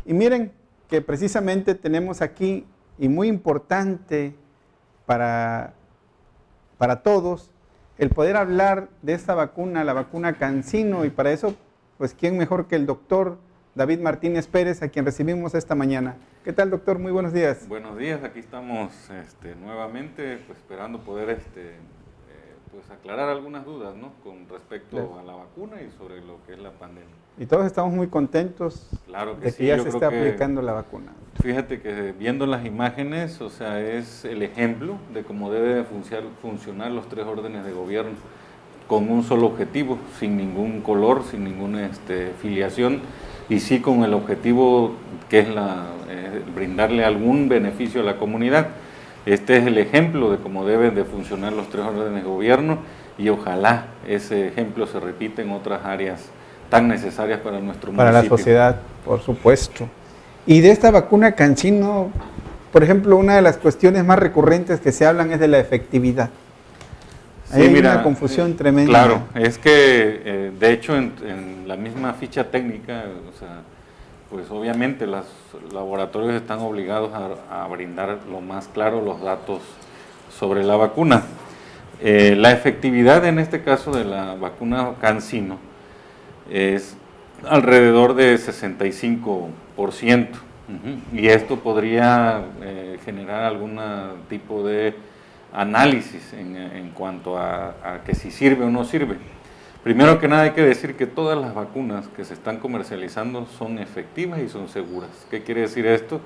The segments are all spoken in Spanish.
Y miren que precisamente tenemos aquí, y muy importante para todos, el poder hablar de esta vacuna, la vacuna CanSino, y para eso, pues, ¿quién mejor que el doctor David Martínez Pérez, a quien recibimos esta mañana? ¿Qué tal, doctor? Muy buenos días. Buenos días, aquí estamos nuevamente pues, esperando poder pues, aclarar algunas dudas, ¿no?, con respecto a la vacuna y sobre lo que es la pandemia. Y todos estamos muy contentos Claro que de que sí, ya yo se creo está que, aplicando la vacuna. fíjate que viendo las imágenes, o sea, es el ejemplo de cómo debe de funcionar los 3 órdenes de gobierno, con un solo objetivo, sin ningún color, sin ninguna filiación, y sí con el objetivo que es brindarle algún beneficio a la comunidad. Este es el ejemplo de cómo deben de funcionar los 3 órdenes de gobierno, y ojalá ese ejemplo se repita en otras áreas tan necesarias para nuestro municipio. Para la sociedad, por supuesto. Y de esta vacuna CanSino, por ejemplo, una de las cuestiones más recurrentes que se hablan es de la efectividad. Sí, hay mira, una confusión tremenda. Claro, es que de hecho en la misma ficha técnica, o sea, pues obviamente los laboratorios están obligados a brindar lo más claro los datos sobre la vacuna. La efectividad en este caso de la vacuna CanSino es alrededor de 65%. Y esto podría generar algún tipo de análisis en cuanto a que si sirve o no sirve. Primero que nada hay que decir que todas las vacunas que se están comercializando son efectivas y son seguras. ¿Qué quiere decir esto?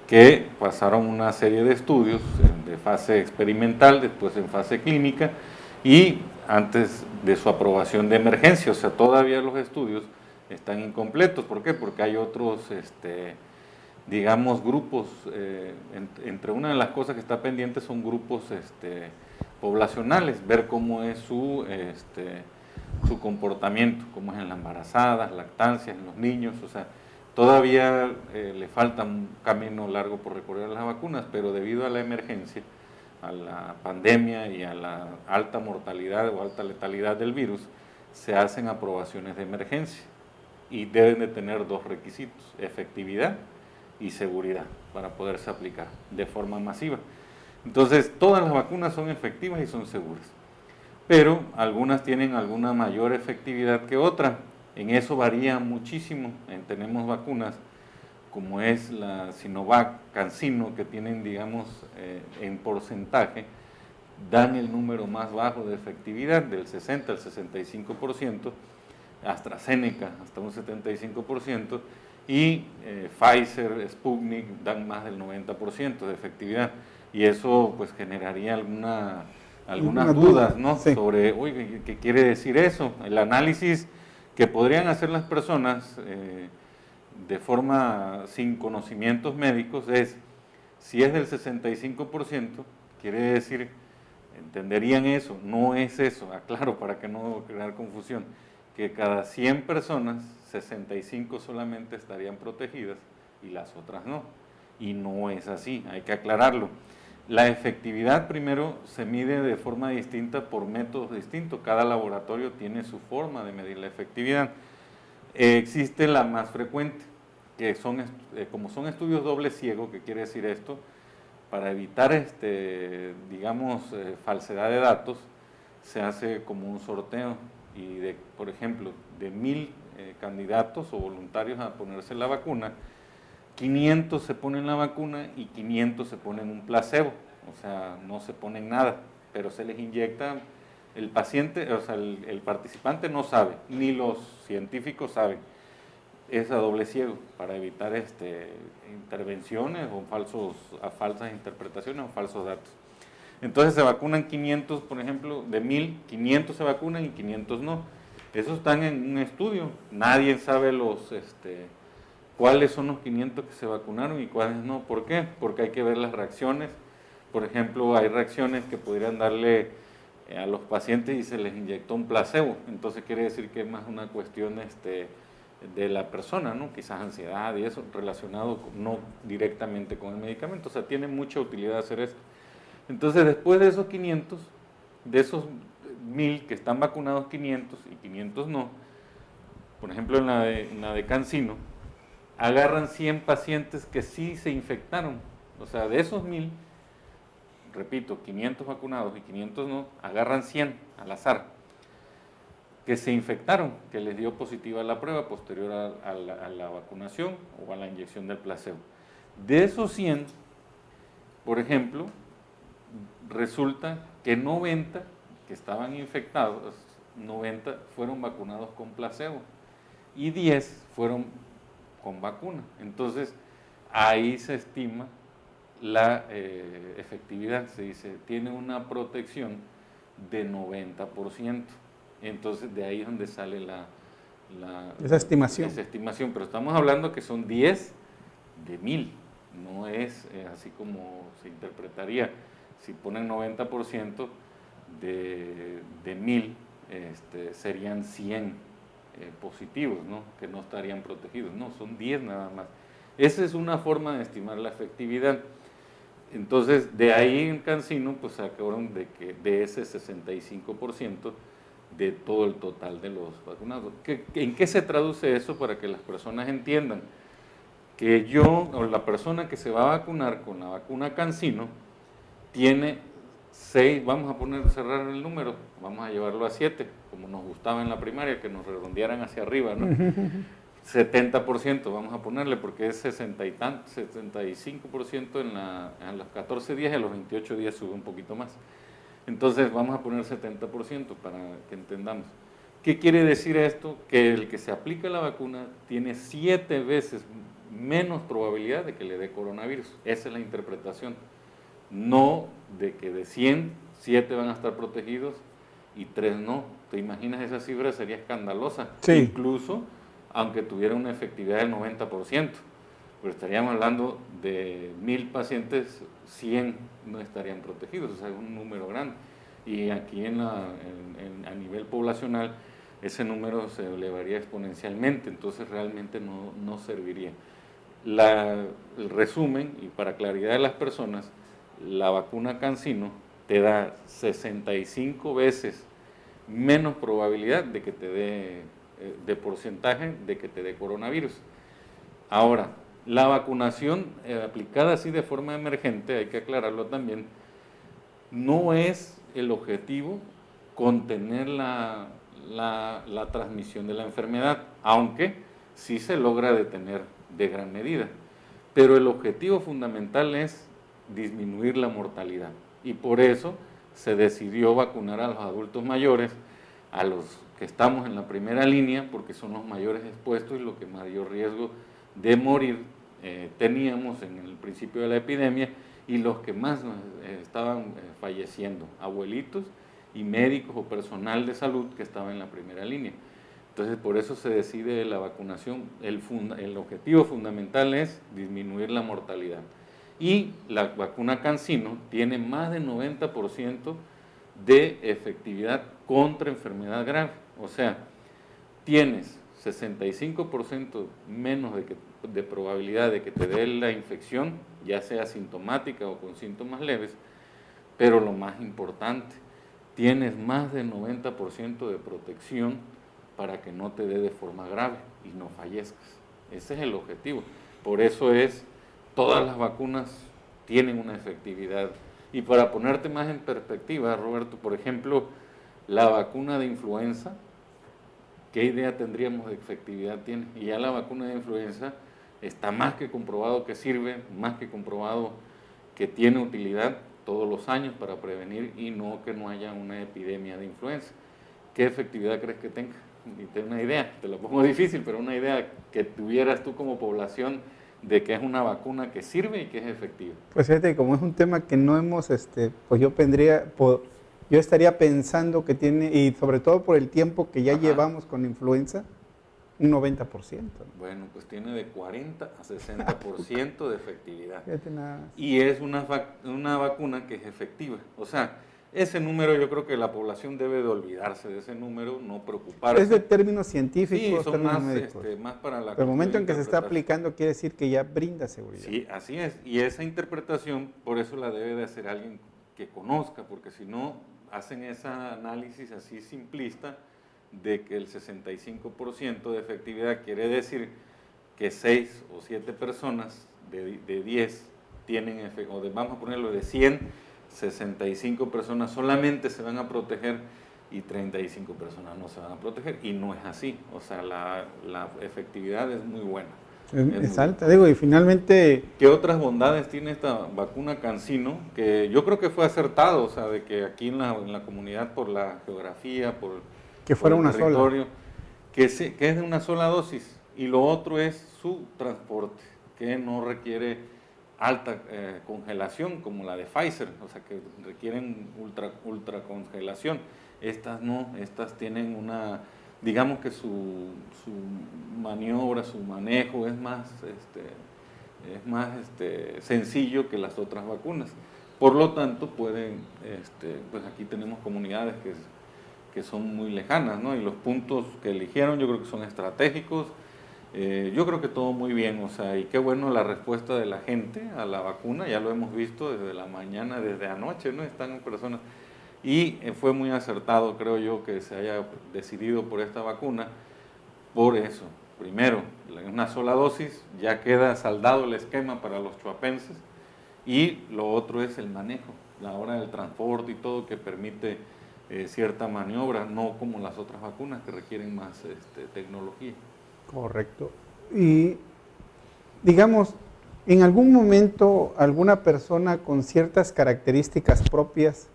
Que pasaron una serie de estudios de fase experimental, después en fase clínica y antes de su aprobación de emergencia. O sea, todavía los estudios están incompletos. ¿Por qué? Porque hay otros, digamos, grupos, entre una de las cosas que está pendiente son grupos poblacionales, ver cómo es su comportamiento, cómo es en las embarazadas, lactancias, en los niños. O sea, todavía le falta un camino largo por recorrer a las vacunas, pero debido a la emergencia, a la pandemia y a la alta mortalidad o alta letalidad del virus, se hacen aprobaciones de emergencia y deben de tener 2 requisitos: efectividad y seguridad, para poderse aplicar de forma masiva. Entonces, todas las vacunas son efectivas y son seguras, pero algunas tienen alguna mayor efectividad que otra. En eso varía muchísimo. Tenemos vacunas como es la Sinovac, CanSino, que tienen, digamos, en porcentaje, dan el número más bajo de efectividad, del 60 al 65%, AstraZeneca hasta un 75%, y Pfizer, Sputnik dan más del 90% de efectividad. Y eso pues generaría algunas dudas, ¿no? Sí. Sobre, oye, ¿qué quiere decir eso? El análisis que podrían hacer las personas de forma sin conocimientos médicos es, si es del 65%, quiere decir, entenderían eso, no es eso, aclaro para que no crear confusión, que cada 100 personas, 65 solamente estarían protegidas y las otras no. Y no es así, hay que aclararlo. La efectividad primero se mide de forma distinta por métodos distintos. Cada laboratorio tiene su forma de medir la efectividad. Existe la más frecuente, que son, como son estudios doble ciego. ¿Qué quiere decir esto? Para evitar, digamos, falsedad de datos, se hace como un sorteo y, por ejemplo, de 1000 candidatos o voluntarios a ponerse la vacuna, 500 se ponen la vacuna y 500 se ponen un placebo, o sea, no se ponen nada, pero se les inyecta. El paciente, o sea, el participante no sabe, ni los científicos saben. Es a doble ciego, para evitar intervenciones o falsas interpretaciones o falsos datos. Entonces se vacunan 500, por ejemplo, de 1000, 500 se vacunan y 500 no. Esos están en un estudio, nadie sabe cuáles son los 500 que se vacunaron y cuáles no. ¿Por qué? Porque hay que ver las reacciones. Por ejemplo, hay reacciones que podrían darle a los pacientes y se les inyectó un placebo. Entonces quiere decir que es más una cuestión de la persona, ¿no? Quizás ansiedad y eso relacionado no directamente con el medicamento. O sea, tiene mucha utilidad hacer esto. Entonces, después de esos 500, de esos 1000 que están vacunados, 500 y 500 no, por ejemplo, en la de CanSino, agarran 100 pacientes que sí se infectaron. O sea, de esos 1000, repito, 500 vacunados y 500 no, agarran 100 al azar, que se infectaron, que les dio positiva la prueba posterior a la vacunación o a la inyección del placebo. De esos 100, por ejemplo, resulta que 90 que estaban infectados, 90 fueron vacunados con placebo y 10 fueron con vacuna. Entonces, ahí se estima la efectividad, se dice, tiene una protección de 90%. Entonces, de ahí es donde sale esa estimación. Esa estimación, pero estamos hablando que son 10 de 1000, no es así como se interpretaría. Si ponen 90% de 1000, serían 100 positivos, ¿no? Que no estarían protegidos. No, son 10 nada más. Esa es una forma de estimar la efectividad. Entonces, de ahí en CanSino, pues sacaron de ese 65% de todo el total de los vacunados. ¿En qué se traduce eso para que las personas entiendan? Que yo, o la persona que se va a vacunar con la vacuna CanSino, tiene 6, vamos a cerrar el número, vamos a llevarlo a 7, como nos gustaba en la primaria, que nos redondearan hacia arriba, ¿no? 70%, vamos a ponerle, porque es 75% en los 14 días y a los 28 días sube un poquito más. Entonces vamos a poner 70% para que entendamos. ¿Qué quiere decir esto? Que el que se aplica la vacuna tiene 7 veces menos probabilidad de que le dé coronavirus. Esa es la interpretación. No de que de 100, 7 van a estar protegidos y 3 no. ¿Te imaginas esa cifra? Sería escandalosa. Sí. Incluso aunque tuviera una efectividad del 90%. Pero estaríamos hablando de 1000 pacientes, 100 no estarían protegidos, o sea, es un número grande. Y aquí a nivel poblacional, ese número se elevaría exponencialmente, entonces realmente no serviría. El resumen, y para claridad de las personas, la vacuna CanSino te da 65 veces menos probabilidad de que te dé, de porcentaje de que te dé coronavirus. Ahora, la vacunación aplicada así de forma emergente, hay que aclararlo también, no es el objetivo contener la transmisión de la enfermedad, aunque sí se logra detener de gran medida. Pero el objetivo fundamental es disminuir la mortalidad. Y por eso se decidió vacunar a los adultos mayores, a los que estamos en la primera línea, porque son los mayores expuestos y los que mayor riesgo de morir teníamos en el principio de la epidemia, y los que más estaban falleciendo, abuelitos y médicos o personal de salud que estaba en la primera línea. Entonces, por eso se decide la vacunación. El objetivo fundamental es disminuir la mortalidad. Y la vacuna CanSino tiene más del 90% de efectividad contra enfermedad grave. O sea, tienes 65% menos de probabilidad de que te dé la infección, ya sea sintomática o con síntomas leves, pero lo más importante, tienes más del 90% de protección para que no te dé de forma grave y no fallezcas. Ese es el objetivo. Por eso todas las vacunas tienen una efectividad. Y para ponerte más en perspectiva, Roberto, por ejemplo, la vacuna de influenza, ¿qué idea tendríamos de efectividad tiene? Y ya la vacuna de influenza está más que comprobado que sirve, más que comprobado que tiene utilidad todos los años para prevenir y que no haya una epidemia de influenza. ¿Qué efectividad crees que tenga? Ni tengo una idea, te lo pongo difícil, pero una idea que tuvieras tú como población de que es una vacuna que sirve y que es efectiva. Pues fíjate, como es un tema que no hemos, pues yo estaría pensando que tiene, y sobre todo por el tiempo que ya llevamos con influenza, un 90%. ¿no? Bueno, pues tiene de 40 a 60% de efectividad. Fíjate nada más. Y es una vacuna que es efectiva. O sea, ese número yo creo que la población debe de olvidarse de ese número, no preocuparse. Es de términos científicos, sí, son términos más, médicos. más para la... Pero el momento en que se está aplicando quiere decir que ya brinda seguridad. Sí, así es. Y esa interpretación, por eso la debe de hacer alguien que conozca, porque si no, hacen ese análisis así simplista de que el 65% de efectividad quiere decir que 6 o 7 personas de 10 tienen efecto, vamos a ponerlo de 100, 65 personas solamente se van a proteger y 35 personas no se van a proteger, y no es así, o sea, la efectividad es muy buena. Es alta, digo, y finalmente... ¿Qué otras bondades tiene esta vacuna CanSino? Que yo creo que fue acertado, o sea, de que aquí en la comunidad, por la geografía, por fuera el una territorio, sola. que es de una sola dosis, y lo otro es su transporte, que no requiere alta congelación como la de Pfizer, o sea, que requieren ultra congelación. Estas no, estas tienen una, digamos que su maniobra, su manejo es más sencillo que las otras vacunas. Por lo tanto, pueden, pues aquí tenemos comunidades que son muy lejanas, ¿no? Y los puntos que eligieron yo creo que son estratégicos. Yo creo que todo muy bien, o sea, y qué bueno la respuesta de la gente a la vacuna, ya lo hemos visto desde la mañana, desde anoche, ¿no? Están personas, y fue muy acertado, creo yo, que se haya decidido por esta vacuna, por eso. Primero, en una sola dosis ya queda saldado el esquema para los chuapenses, y lo otro es el manejo, la hora del transporte y todo, que permite cierta maniobra, no como las otras vacunas que requieren más tecnología. Correcto. Y digamos, en algún momento alguna persona con ciertas características propias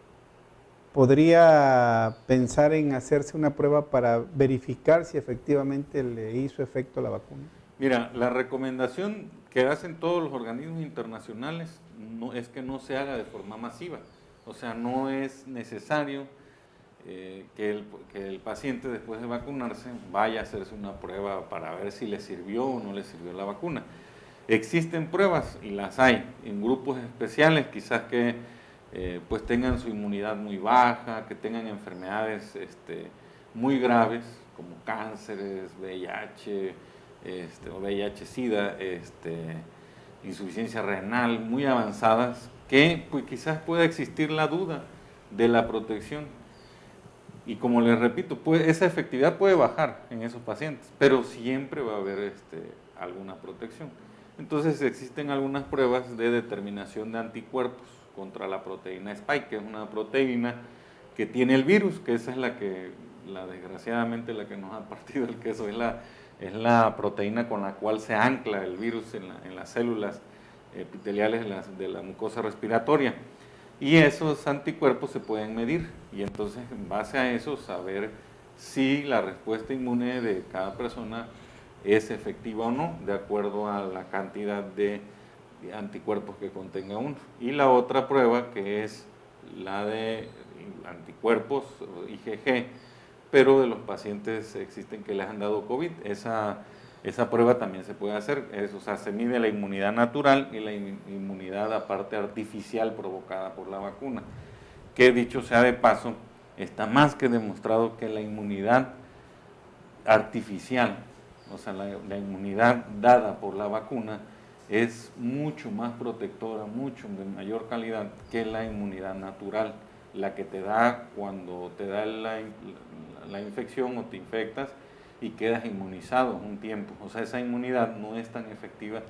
podría pensar en hacerse una prueba para verificar si efectivamente le hizo efecto la vacuna. Mira, la recomendación que hacen todos los organismos internacionales no, es que no se haga de forma masiva. O sea, no es necesario que el paciente después de vacunarse vaya a hacerse una prueba para ver si le sirvió o no le sirvió la vacuna. Existen pruebas y las hay en grupos especiales, quizás que pues tengan su inmunidad muy baja, que tengan enfermedades muy graves como cánceres, VIH, o VIH-Sida, insuficiencia renal, muy avanzadas, que pues quizás pueda existir la duda de la protección. Y como les repito, esa efectividad puede bajar en esos pacientes, pero siempre va a haber alguna protección. Entonces existen algunas pruebas de determinación de anticuerpos contra la proteína Spike, que es una proteína que tiene el virus, que esa es desgraciadamente la que nos ha partido el queso, es la proteína con la cual se ancla el virus en las células epiteliales de la mucosa respiratoria. Y esos anticuerpos se pueden medir, y entonces en base a eso saber si la respuesta inmune de cada persona es efectiva o no, de acuerdo a la cantidad de anticuerpos que contenga uno. Y la otra prueba, que es la de anticuerpos, IgG, pero de los pacientes existen que les han dado COVID, esa prueba también se puede hacer, o sea, se mide la inmunidad natural y la inmunidad aparte artificial provocada por la vacuna, que dicho sea de paso, está más que demostrado que la inmunidad artificial, o sea, la inmunidad dada por la vacuna, es mucho más protectora, mucho de mayor calidad que la inmunidad natural, la que te da cuando te da la infección o te infectas y quedas inmunizado un tiempo. O sea, esa inmunidad no es tan efectiva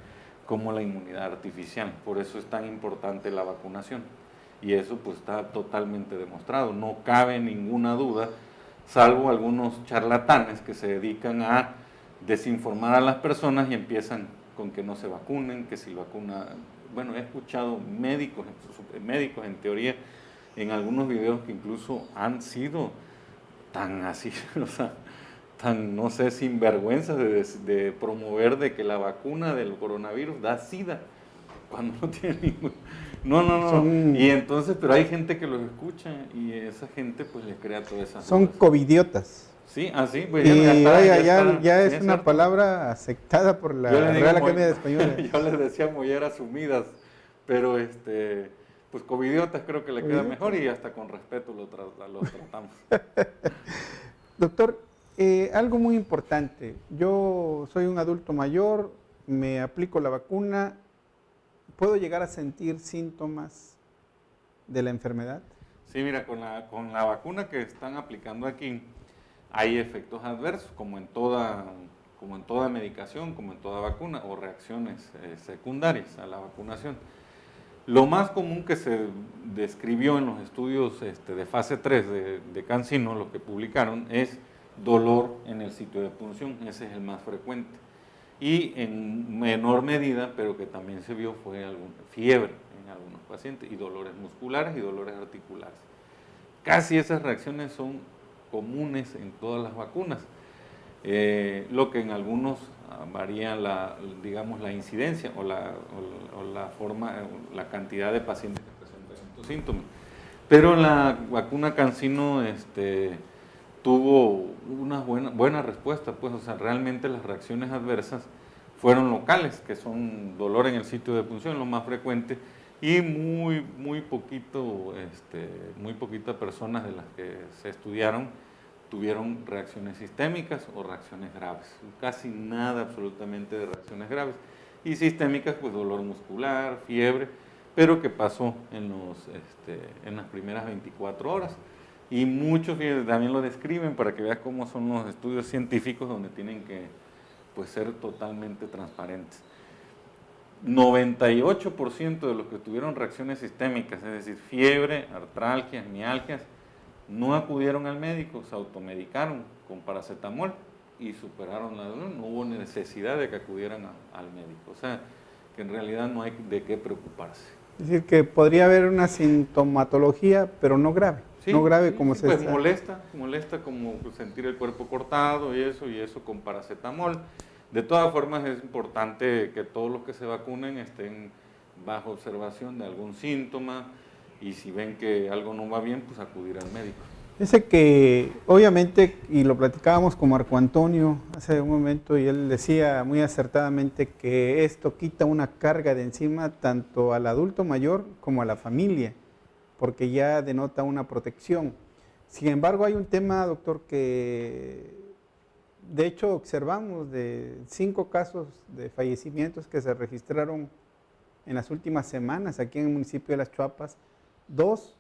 como la inmunidad artificial. Por eso es tan importante la vacunación. Y eso pues está totalmente demostrado. No cabe ninguna duda, salvo algunos charlatanes que se dedican a desinformar a las personas y empiezan con que no se vacunen, que si vacuna... Bueno, he escuchado médicos en teoría, en algunos videos que incluso han sido tan así, o sea, tan, no sé, sinvergüenza de promover de que la vacuna del coronavirus da SIDA, cuando no tiene ningún... No. Y entonces, pero hay gente que los escucha y esa gente pues le crea todas esas Son dudas. covidiotas. Sí, así, pues y ya es sí, una palabra aceptada por la Real Academia de Española. Yo les decía molleras sumidas, pero pues covidiotas creo que le queda mejor y hasta con respeto los tratamos. Doctor, algo muy importante. Yo soy un adulto mayor, me aplico la vacuna, ¿puedo llegar a sentir síntomas de la enfermedad? Sí, mira, con la vacuna que están aplicando aquí, hay efectos adversos, como en toda como en toda medicación, como en toda vacuna, o reacciones secundarias a la vacunación. Lo más común que se describió en los estudios de fase 3 de CanSino, lo que publicaron, es dolor en el sitio de punción, ese es el más frecuente. Y en menor medida, pero que también se vio, fue fiebre en algunos pacientes, y dolores musculares y dolores articulares. Casi esas reacciones son comunes en todas las vacunas, lo que en algunos varía digamos, la incidencia o la forma, la cantidad de pacientes que presentan estos síntomas. Pero la vacuna CanSino tuvo una buena respuesta, pues, o sea, realmente las reacciones adversas fueron locales, que son dolor en el sitio de punción, lo más frecuente, y muy poquitas personas de las que se estudiaron tuvieron reacciones sistémicas o reacciones graves. Casi nada absolutamente de reacciones graves. Y sistémicas, pues dolor muscular, fiebre, pero que pasó en las primeras 24 horas. Y muchos también lo describen para que veas cómo son los estudios científicos donde tienen que, pues, ser totalmente transparentes. 98% de los que tuvieron reacciones sistémicas, es decir, fiebre, artralgias, mialgias, no acudieron al médico, se automedicaron con paracetamol y superaron la dolor. No hubo necesidad de que acudieran al médico. O sea, que en realidad no hay de qué preocuparse. Es decir, que podría haber una sintomatología, pero no grave. Sí, no grave sí, como sí, se pues está. molesta como sentir el cuerpo cortado y eso con paracetamol. De todas formas, es importante que todos los que se vacunen estén bajo observación de algún síntoma, y si ven que algo no va bien, pues acudir al médico. Dice que, obviamente, y lo platicábamos con Marco Antonio hace un momento, y él decía muy acertadamente que esto quita una carga de encima tanto al adulto mayor como a la familia, porque ya denota una protección. Sin embargo, hay un tema, doctor, que de hecho observamos de 5 casos de fallecimientos que se registraron en las últimas semanas aquí en el municipio de Las Chuapas. 2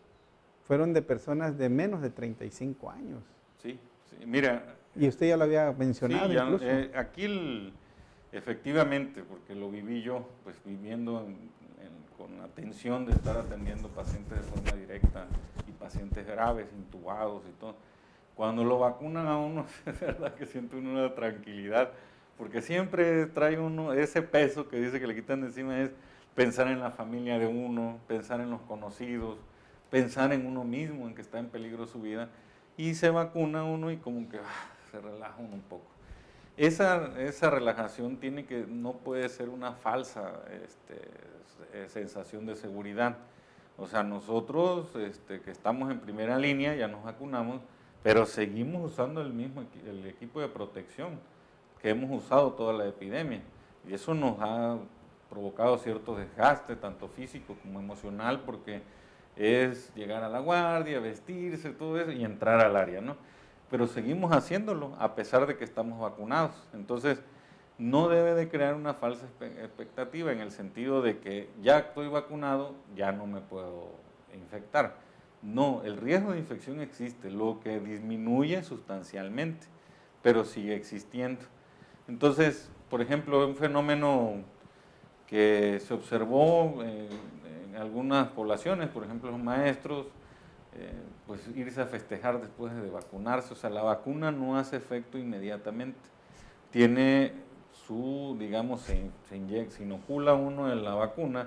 fueron de personas de menos de 35 años. Sí, sí, mira. Y usted ya lo había mencionado, sí, incluso. Aquí efectivamente, porque lo viví yo, pues viviendo con atención de estar atendiendo pacientes de forma directa y pacientes graves, intubados y todo. Cuando lo vacunan a uno, es verdad que siente uno una tranquilidad, porque siempre trae uno ese peso que dice que le quitan de encima, es pensar en la familia de uno, pensar en los conocidos, pensar en uno mismo, en que está en peligro su vida, y se vacuna uno y como que se relaja uno un poco. Esa relajación no puede ser una falsa sensación de seguridad. O sea, nosotros que estamos en primera línea, ya nos vacunamos, pero seguimos usando el equipo de protección que hemos usado toda la epidemia, y eso nos ha provocado cierto desgaste, tanto físico como emocional, porque es llegar a la guardia, vestirse, todo eso, y entrar al área, ¿no? Pero seguimos haciéndolo a pesar de que estamos vacunados. Entonces, no debe de crear una falsa expectativa en el sentido de que ya estoy vacunado, ya no me puedo infectar. No, el riesgo de infección existe, lo que disminuye sustancialmente, pero sigue existiendo. Entonces, por ejemplo, un fenómeno que se observó en algunas poblaciones, por ejemplo los maestros, pues irse a festejar después de vacunarse. O sea, la vacuna no hace efecto inmediatamente. Tiene digamos, se inocula uno en la vacuna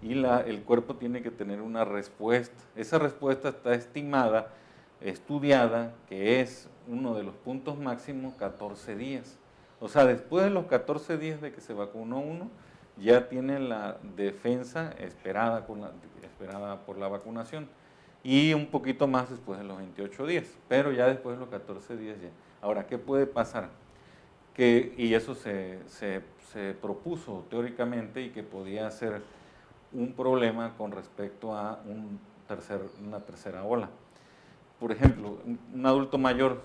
y el cuerpo tiene que tener una respuesta. Esa respuesta está estimada, estudiada, que es uno de los puntos máximos 14 días. O sea, después de los 14 días de que se vacunó uno, ya tiene la defensa esperada por la vacunación, y un poquito más después de los 28 días, pero ya después de los 14 días ya. Ahora, ¿qué puede pasar? Y eso se propuso teóricamente, y que podía ser un problema con respecto a una tercera ola. Por ejemplo, un adulto mayor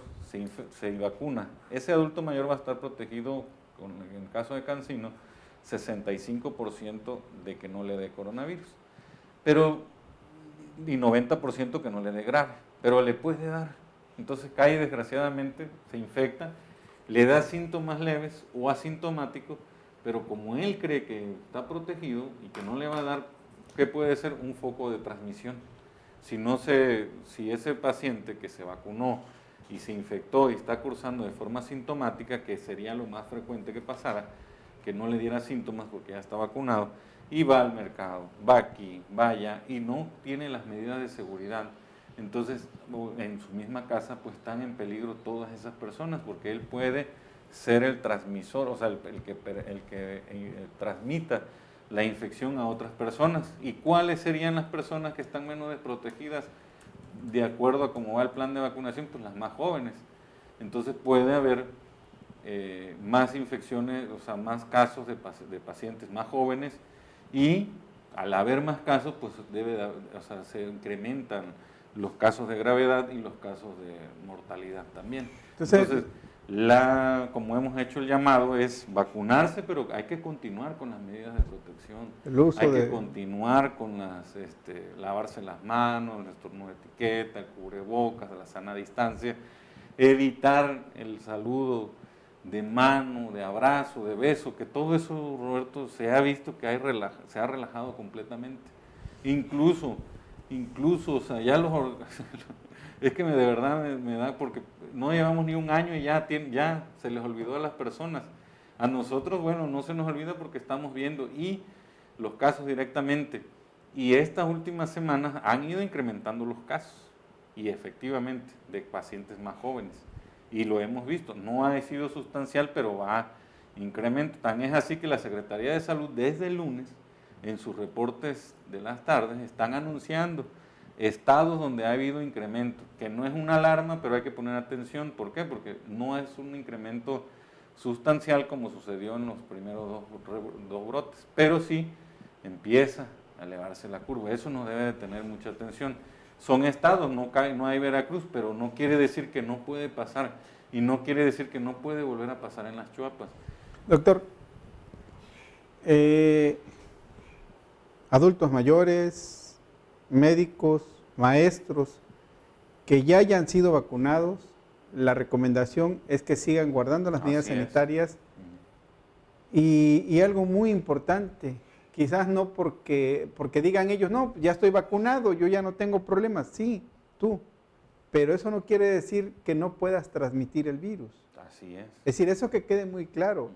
se vacuna, ese adulto mayor va a estar protegido, en el caso de CanSino, 65% de que no le dé coronavirus, y 90% que no le dé grave, pero le puede dar. Entonces cae, desgraciadamente, se infecta, le da síntomas leves o asintomáticos, pero como él cree que está protegido y que no le va a dar, ¿qué puede ser? Un foco de transmisión. Si ese paciente que se vacunó y se infectó y está cursando de forma asintomática, que sería lo más frecuente que pasara, que no le diera síntomas porque ya está vacunado, y va al mercado, va aquí, va allá, y no tiene las medidas de seguridad, entonces en su misma casa pues están en peligro todas esas personas, porque él puede ser el transmisor, o sea, el que transmita la infección a otras personas. ¿Y cuáles serían las personas que están menos desprotegidas de acuerdo a cómo va el plan de vacunación? Pues las más jóvenes. Entonces puede haber más infecciones, o sea, más casos de pacientes más jóvenes, y al haber más casos, pues se incrementan los casos de gravedad y los casos de mortalidad también. Entonces como hemos hecho el llamado, es vacunarse, pero hay que continuar con las medidas de protección. Hay que continuar con lavarse las manos, el estornudo de etiqueta, el cubrebocas, la sana distancia, evitar el saludo de mano, de abrazo, de beso, que todo eso, Roberto, se ha visto que se ha relajado completamente. Incluso, o sea, es que de verdad me da, porque no llevamos ni un año y ya se les olvidó a las personas. A nosotros, bueno, no se nos olvida porque estamos viendo y los casos directamente. Y estas últimas semanas han ido incrementando los casos, y efectivamente, de pacientes más jóvenes. Y lo hemos visto, no ha sido sustancial, pero va incremento. Tan es así que la Secretaría de Salud desde el lunes, en sus reportes de las tardes, están anunciando estados donde ha habido incremento, que no es una alarma, pero hay que poner atención. ¿Por qué? Porque no es un incremento sustancial como sucedió en los primeros dos brotes, pero sí empieza a elevarse la curva. Eso nos debe de tener mucha atención. Son estados, no hay Veracruz, pero no quiere decir que no puede pasar, y no quiere decir que no puede volver a pasar en las Chuapas. Doctor, adultos mayores, médicos, maestros que ya hayan sido vacunados, la recomendación es que sigan guardando las medidas sanitarias. Y algo muy importante, quizás no porque digan ellos, no, ya estoy vacunado, yo ya no tengo problemas. Sí, tú, pero eso no quiere decir que no puedas transmitir el virus. Así es. Es decir, eso que quede muy claro,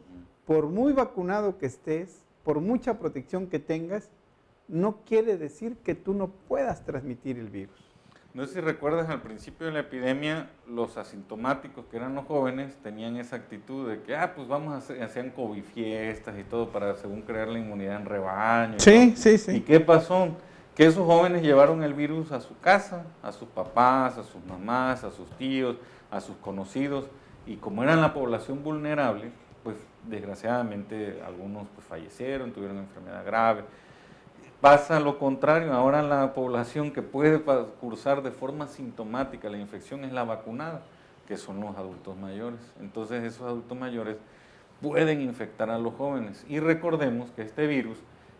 por muy vacunado que estés, por mucha protección que tengas, no quiere decir que tú no puedas transmitir el virus. No sé si recuerdas, al principio de la epidemia, los asintomáticos, que eran los jóvenes, tenían esa actitud de que, pues hacían COVID fiestas y todo para, según, crear la inmunidad en rebaño. Sí. ¿Y qué pasó? Que esos jóvenes llevaron el virus a su casa, a sus papás, a sus mamás, a sus tíos, a sus conocidos, y como eran la población vulnerable, pues desgraciadamente algunos pues fallecieron, tuvieron enfermedad grave. Pasa lo contrario, ahora la población que puede cursar de forma sintomática la infección es la vacunada, que son los adultos mayores. Entonces esos adultos mayores pueden infectar a los jóvenes. Y recordemos que este virus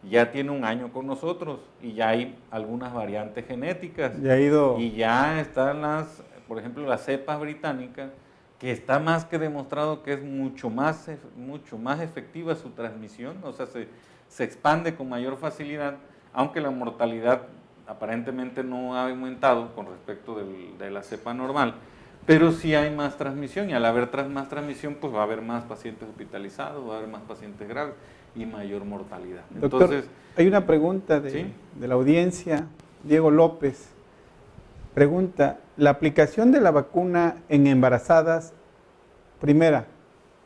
ya tiene un año con nosotros y ya hay algunas variantes genéticas. Y ya están por ejemplo, las cepas británicas, que está más que demostrado que es mucho más efectiva su transmisión, o sea, se expande con mayor facilidad, aunque la mortalidad aparentemente no ha aumentado con respecto de la cepa normal, pero sí hay más transmisión, y al haber más transmisión, pues va a haber más pacientes hospitalizados, va a haber más pacientes graves y mayor mortalidad. Doctor, entonces, hay una pregunta de la audiencia. Diego López pregunta, ¿la aplicación de la vacuna en embarazadas, primera,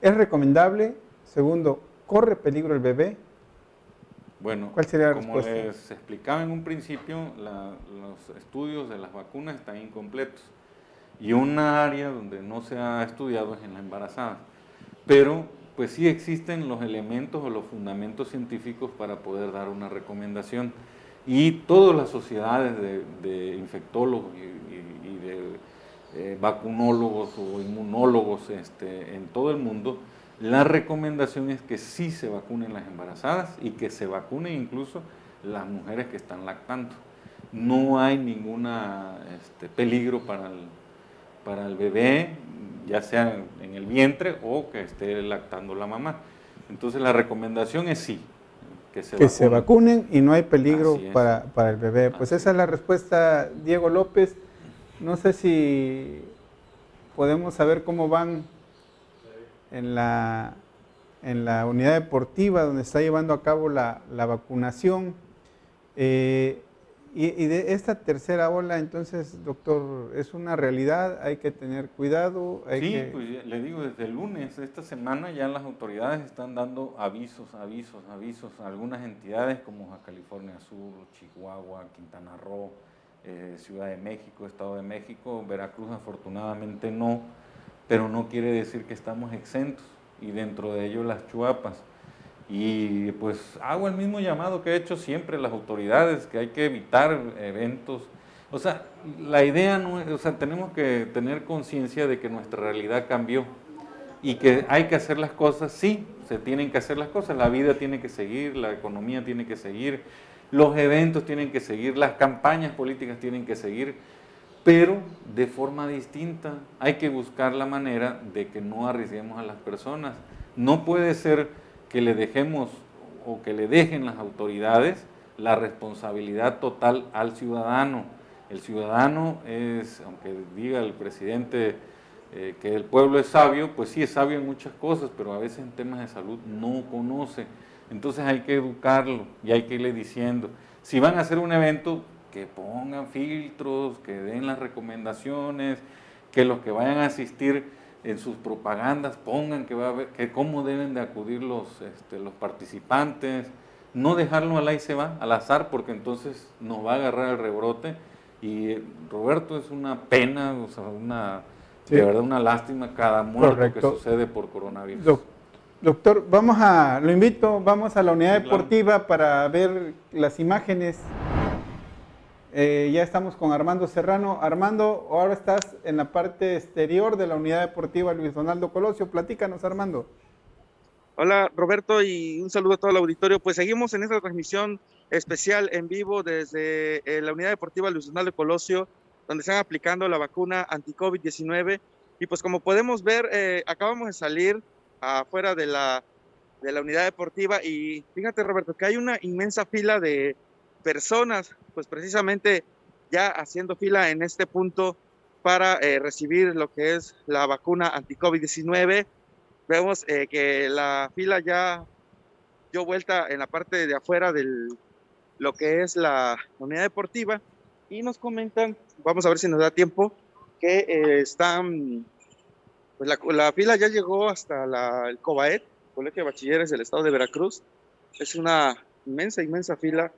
es recomendable? Segundo, ¿corre peligro el bebé? Bueno, ¿cuál sería la como respuesta? Les explicaba en un principio, los estudios de las vacunas están incompletos, y una área donde no se ha estudiado es en la embarazada, pero pues sí existen los elementos o los fundamentos científicos para poder dar una recomendación, y todas las sociedades de infectólogos y de vacunólogos o inmunólogos en todo el mundo, la recomendación es que sí se vacunen las embarazadas y que se vacunen incluso las mujeres que están lactando. No hay ningún peligro para el bebé, ya sea en el vientre o que esté lactando la mamá. Entonces la recomendación es sí, que se vacunen y no hay peligro Así es. para el bebé. Pues Así esa es la respuesta, Diego López. No sé si podemos saber cómo van en la unidad deportiva donde está llevando a cabo la vacunación. Y de esta tercera ola, entonces, doctor, ¿es una realidad? ¿Hay que tener cuidado? Sí, pues le digo, desde el lunes, esta semana ya las autoridades están dando avisos a algunas entidades como Baja California Sur, Chihuahua, Quintana Roo, Ciudad de México, Estado de México, Veracruz afortunadamente no, pero no quiere decir que estamos exentos, y dentro de ello las Chuapas. Y pues hago el mismo llamado que he hecho siempre a las autoridades, que hay que evitar eventos. O sea, la idea no es, o sea, tenemos que tener conciencia de que nuestra realidad cambió y que hay que hacer las cosas, sí, se tienen que hacer las cosas, la vida tiene que seguir, la economía tiene que seguir, los eventos tienen que seguir, las campañas políticas tienen que seguir, pero de forma distinta. Hay que buscar la manera de que no arriesguemos a las personas. No puede ser que le dejemos o que le dejen las autoridades la responsabilidad total al ciudadano. El ciudadano es, aunque diga el presidente que el pueblo es sabio, pues sí es sabio en muchas cosas, pero a veces en temas de salud no conoce. Entonces hay que educarlo y hay que irle diciendo, si van a hacer un evento, que pongan filtros, que den las recomendaciones, que los que vayan a asistir en sus propagandas pongan que va a haber, que cómo deben de acudir los participantes, no dejarlo al ahí se va, al azar, porque entonces nos va a agarrar el rebrote. Y Roberto, es una pena, o sea, Sí. de verdad una lástima cada muerto Correcto. que sucede por coronavirus. Doctor, lo invito, vamos a la unidad deportiva para ver las imágenes. Ya estamos con Armando Serrano. Armando, ahora estás en la parte exterior de la unidad deportiva Luis Donaldo Colosio. Platícanos, Armando. Hola, Roberto, y un saludo a todo el auditorio. Pues seguimos en esta transmisión especial en vivo desde la unidad deportiva Luis Donaldo Colosio, donde están aplicando la vacuna anti-COVID-19. Y pues como podemos ver, acabamos de salir afuera de la unidad deportiva, y fíjate, Roberto, que hay una inmensa fila de personas, pues precisamente ya haciendo fila en este punto para recibir lo que es la vacuna anti-COVID-19. Vemos que la fila ya dio vuelta en la parte de afuera de lo que es la unidad deportiva, y nos comentan, vamos a ver si nos da tiempo, que están, pues la fila ya llegó hasta el COBAED, Colegio de Bachilleres del Estado de Veracruz. Es una inmensa fila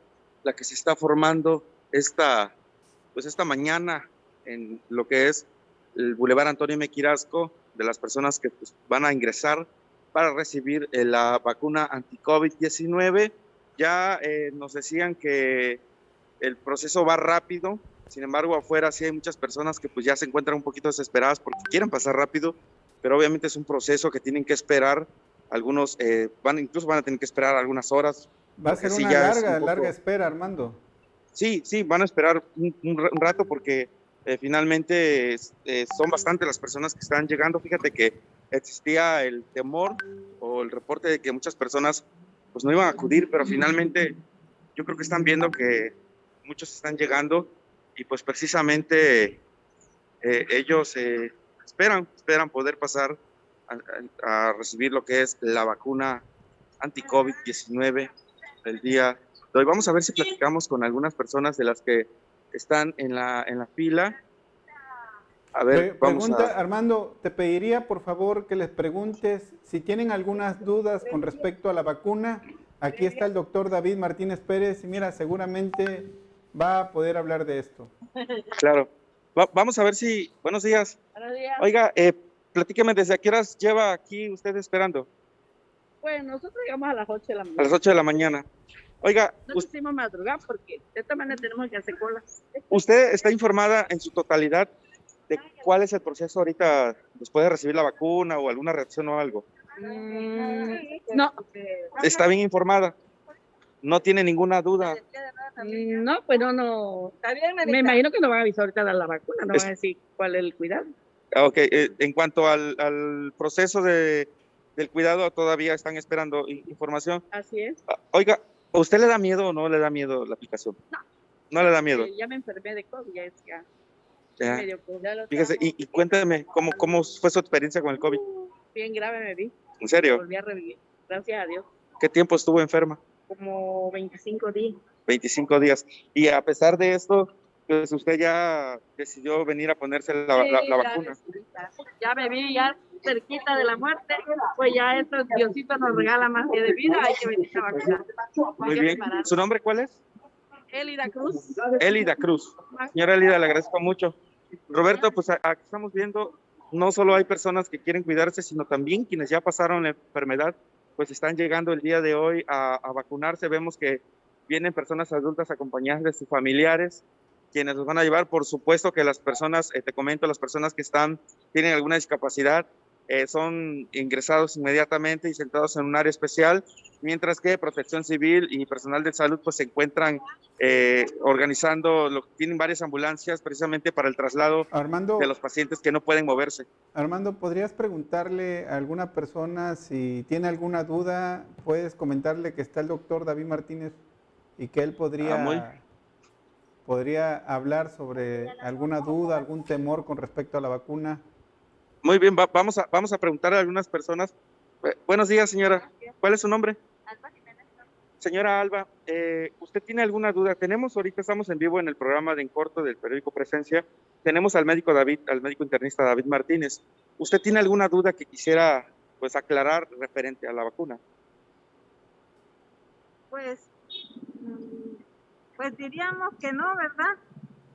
la que se está formando esta mañana en lo que es el Boulevard Antonio M. Quirasco, de las personas que pues, van a ingresar para recibir la vacuna anti-COVID-19. Ya nos decían que el proceso va rápido, sin embargo afuera sí hay muchas personas que pues ya se encuentran un poquito desesperadas porque quieren pasar rápido, pero obviamente es un proceso que tienen que esperar. Algunos incluso van a tener que esperar algunas horas. Va a ser una larga espera, Armando. Sí, van a esperar un rato porque finalmente son bastantes las personas que están llegando. Fíjate que existía el temor o el reporte de que muchas personas pues no iban a acudir, pero finalmente yo creo que están viendo que muchos están llegando, y pues precisamente ellos esperan poder pasar a recibir lo que es la vacuna anti-COVID-19 el día de hoy. Vamos a ver si platicamos con algunas personas de las que están en la fila. A ver, Armando, te pediría por favor que les preguntes si tienen algunas dudas con respecto a la vacuna. Aquí está el doctor David Martínez Pérez y mira, seguramente va a poder hablar de esto. Claro. Vamos a ver si... Buenos días. Buenos días. Oiga, platíqueme, ¿desde a qué horas lleva aquí usted esperando? Pues nosotros llegamos a las 8 de la mañana. A las 8 de la mañana. Oiga, no quisimos madrugar porque de esta manera tenemos que hacer cola. ¿Usted está informada en su totalidad de cuál es el proceso ahorita después de recibir la vacuna o alguna reacción o algo? No. ¿Está bien informada? ¿No tiene ninguna duda? No, pues no. Está bien, me imagino que nos van a avisar ahorita de la vacuna, no van a decir cuál es el cuidado. Ok, en cuanto al proceso del cuidado, todavía están esperando información. Así es. Oiga, ¿a usted le da miedo o no le da miedo la aplicación? No. No le da miedo. Ya me enfermé de COVID, ya Ya. medio COVID. Ya lo Fíjese, estamos y cuéntame, ¿cómo fue su experiencia con el COVID? bien grave me vi. ¿En serio? Volví a revivir. Gracias a Dios. ¿Qué tiempo estuvo enferma? Como 25 días. 25 días. Y a pesar de esto, pues usted ya decidió venir a ponerse la Ya vacuna. decidí, ya me vi ya cerquita de la muerte, pues ya esto Diosito nos regala más que de vida, hay que venir a vacunar. Muy bien. ¿Su nombre cuál es? Elida Cruz. Elida Cruz. Señora Elida, le agradezco mucho. Roberto, pues aquí estamos viendo, no solo hay personas que quieren cuidarse, sino también quienes ya pasaron la enfermedad, pues están llegando el día de hoy a vacunarse. Vemos que vienen personas adultas acompañadas de sus familiares, quienes los van a llevar. Por supuesto que las personas, te comento, las personas que tienen alguna discapacidad, son ingresados inmediatamente y sentados en un área especial, mientras que Protección Civil y personal de salud pues se encuentran organizando, tienen varias ambulancias precisamente para el traslado Armando, de los pacientes que no pueden moverse. Armando, ¿podrías preguntarle a alguna persona si tiene alguna duda? Puedes comentarle que está el doctor David Martínez y que él podría hablar sobre alguna duda, algún temor con respecto a la vacuna. Muy bien, vamos a preguntar a algunas personas. Buenos días, señora. ¿Cuál es su nombre? Alba Jiménez. Señora Alba, ¿usted tiene alguna duda? Estamos en vivo en el programa de En Corto del periódico Presencia. Tenemos al médico internista David Martínez. ¿Usted tiene alguna duda que quisiera pues aclarar referente a la vacuna? Pues diríamos que no, ¿verdad?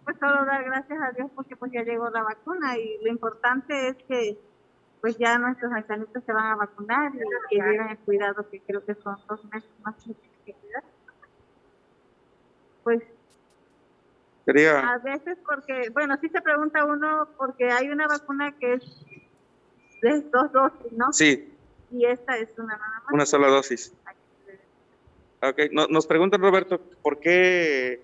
Pues solo dar gracias a Dios porque pues ya llegó la vacuna y lo importante es que pues ya nuestros ancianitos se van a vacunar y que lleven el cuidado que creo que son 2 meses más que tienen que cuidar. Pues Sería... a veces porque, bueno, sí se pregunta uno porque hay una vacuna que es de 2 dosis, ¿no? Sí. Y esta es una nada más. Una sola dosis. Okay. Nos preguntan, Roberto, ¿por qué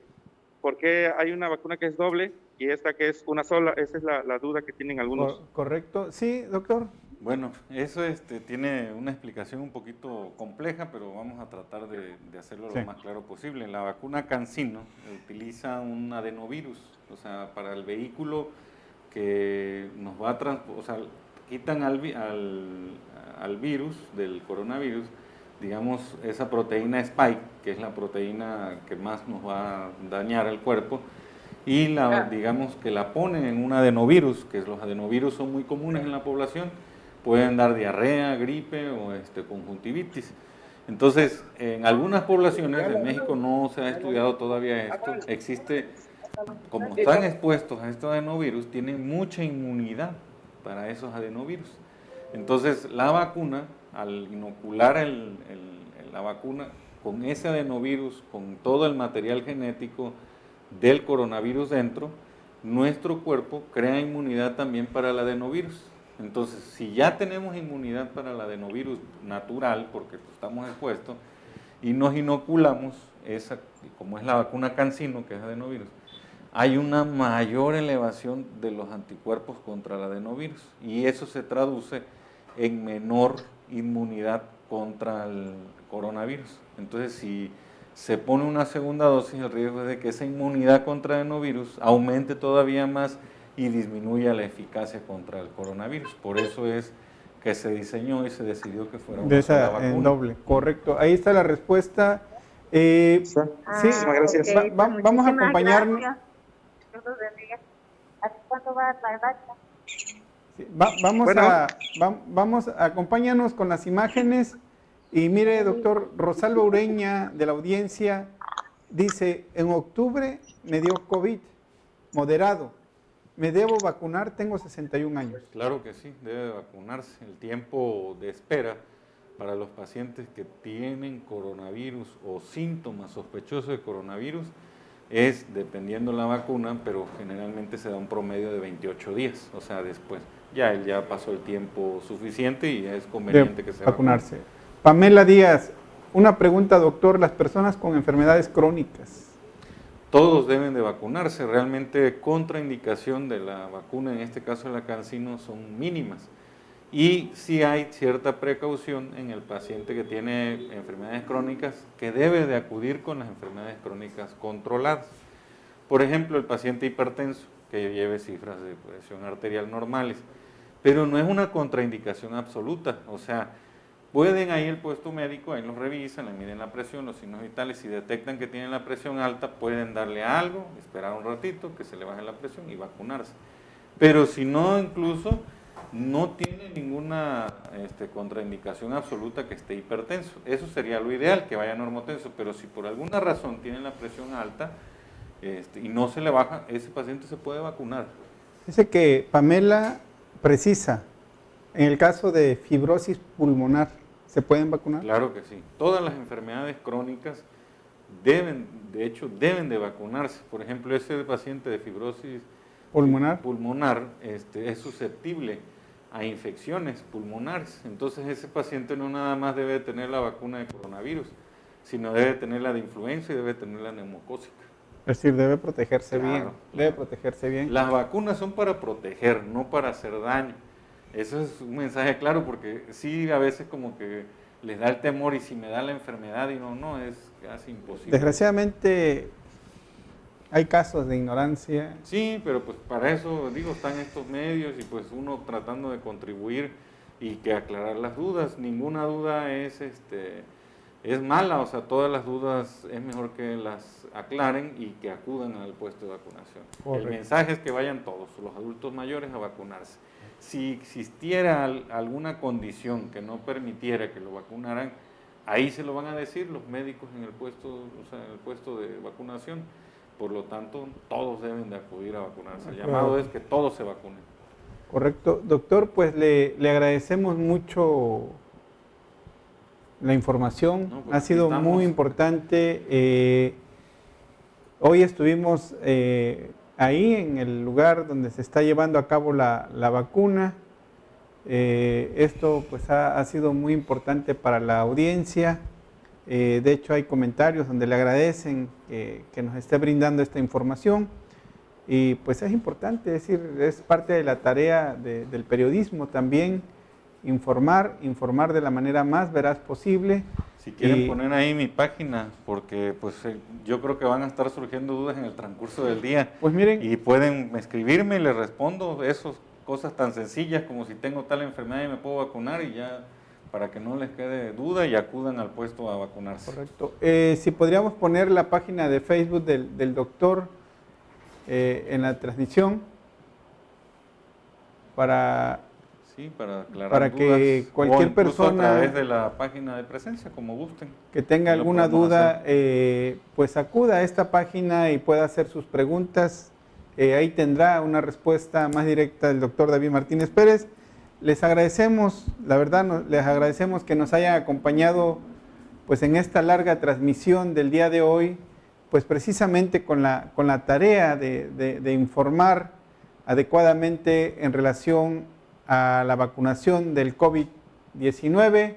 hay una vacuna que es doble y esta que es una sola? Esa es la duda que tienen algunos. Correcto. Sí, doctor. Bueno, eso tiene una explicación un poquito compleja, pero vamos a tratar de hacerlo lo más claro posible. La vacuna CanSino utiliza un adenovirus, o sea, para el vehículo que nos va a quitan al virus, del coronavirus, digamos, esa proteína Spike, que es la proteína que más nos va a dañar al cuerpo, y digamos que la ponen en un adenovirus, que los adenovirus son muy comunes en la población, pueden dar diarrea, gripe o conjuntivitis. Entonces, en algunas poblaciones, en México no se ha estudiado todavía esto, como están expuestos a estos adenovirus, tienen mucha inmunidad para esos adenovirus. Entonces, la vacuna, al inocular la vacuna con ese adenovirus, con todo el material genético del coronavirus dentro, nuestro cuerpo crea inmunidad también para el adenovirus. Entonces, si ya tenemos inmunidad para el adenovirus natural, porque estamos expuestos, y nos inoculamos como es la vacuna CanSino, que es adenovirus, hay una mayor elevación de los anticuerpos contra el adenovirus, y eso se traduce en menor inmunidad contra el coronavirus. Entonces, si se pone una segunda dosis, el riesgo es de que esa inmunidad contra el adenovirus aumente todavía más y disminuya la eficacia contra el coronavirus. Por eso es que se diseñó y se decidió que fuera una sola vacuna. En doble, correcto. Ahí está la respuesta. Sí, gracias. Okay, vamos a acompañarnos. ¿Cuándo va la vacuna? Sí, acompáñanos con las imágenes. Y mire, doctor Rosalba Ureña, de la audiencia, dice, en octubre me dio COVID moderado. ¿Me debo vacunar? Tengo 61 años. Claro que sí, debe vacunarse. El tiempo de espera para los pacientes que tienen coronavirus o síntomas sospechosos de coronavirus es, dependiendo la vacuna, pero generalmente se da un promedio de 28 días. O sea, después él ya pasó el tiempo suficiente y es conveniente que se vacunarse. Pamela Díaz, una pregunta, doctor. Las personas con enfermedades crónicas. todos deben de vacunarse. Realmente contraindicación de la vacuna, en este caso de la CanSino, son mínimas. Y sí hay cierta precaución en el paciente que tiene enfermedades crónicas, que debe de acudir con las enfermedades crónicas controladas. Por ejemplo, el paciente hipertenso, que lleve cifras de presión arterial normales, pero no es una contraindicación absoluta. O sea, pueden ahí el puesto médico, ahí los revisan, le miden la presión, los signos vitales, si detectan que tienen la presión alta, pueden darle algo, esperar un ratito, que se le baje la presión y vacunarse. Pero si no, incluso no tiene ninguna contraindicación absoluta que esté hipertenso. Eso sería lo ideal, que vaya normotenso, pero si por alguna razón tiene la presión alta y no se le baja, ese paciente se puede vacunar. Dice que Pamela precisa, en el caso de fibrosis pulmonar, ¿se pueden vacunar? Claro que sí. Todas las enfermedades crónicas deben de vacunarse. Por ejemplo, ese paciente de fibrosis pulmonar es susceptible a infecciones pulmonares. Entonces ese paciente no nada más debe tener la vacuna de coronavirus, sino debe tener la de influenza y debe tener la neumocócica. Es decir, debe protegerse Claro, bien. claro. Debe protegerse bien. Las vacunas son para proteger, no para hacer daño. Eso es un mensaje claro, porque sí, a veces como que les da el temor, y si me da la enfermedad, y no, es casi imposible. Desgraciadamente hay casos de ignorancia. Sí, pero pues para eso, digo, están estos medios y pues uno tratando de contribuir y que aclarar las dudas. Ninguna duda es mala, o sea, todas las dudas es mejor que las aclaren y que acudan al puesto de vacunación. Correcto. El mensaje es que vayan todos, los adultos mayores, a vacunarse. Si existiera alguna condición que no permitiera que lo vacunaran, ahí se lo van a decir los médicos en el puesto de vacunación. Por lo tanto, todos deben de acudir a vacunarse. El llamado es que todos se vacunen. Correcto. Doctor, pues le agradecemos mucho la información. No, pues ha sido estamos. muy importante. Hoy estuvimos ahí en el lugar donde se está llevando a cabo la vacuna. Esto pues ha sido muy importante para la audiencia. De hecho, hay comentarios donde le agradecen que nos esté brindando esta información, y pues es importante, es decir, es parte de la tarea del periodismo también, informar de la manera más veraz posible. Si quieren poner ahí mi página, porque pues yo creo que van a estar surgiendo dudas en el transcurso del día. Pues miren, Y pueden escribirme y les respondo esas cosas tan sencillas como si tengo tal enfermedad y me puedo vacunar, y ya, para que no les quede duda y acudan al puesto a vacunarse. correcto. Si podríamos poner la página de Facebook del doctor en la transmisión para aclarar que dudas, cualquier o incluso persona a través de la página de presencia, como gusten. que tenga Lo alguna podemos duda, pues acuda a esta página y pueda hacer sus preguntas. Ahí tendrá una respuesta más directa del doctor David Martínez Pérez. Les agradecemos, la verdad, les agradecemos que nos hayan acompañado pues en esta larga transmisión del día de hoy, pues precisamente con la tarea de informar adecuadamente en relación a la vacunación del COVID-19.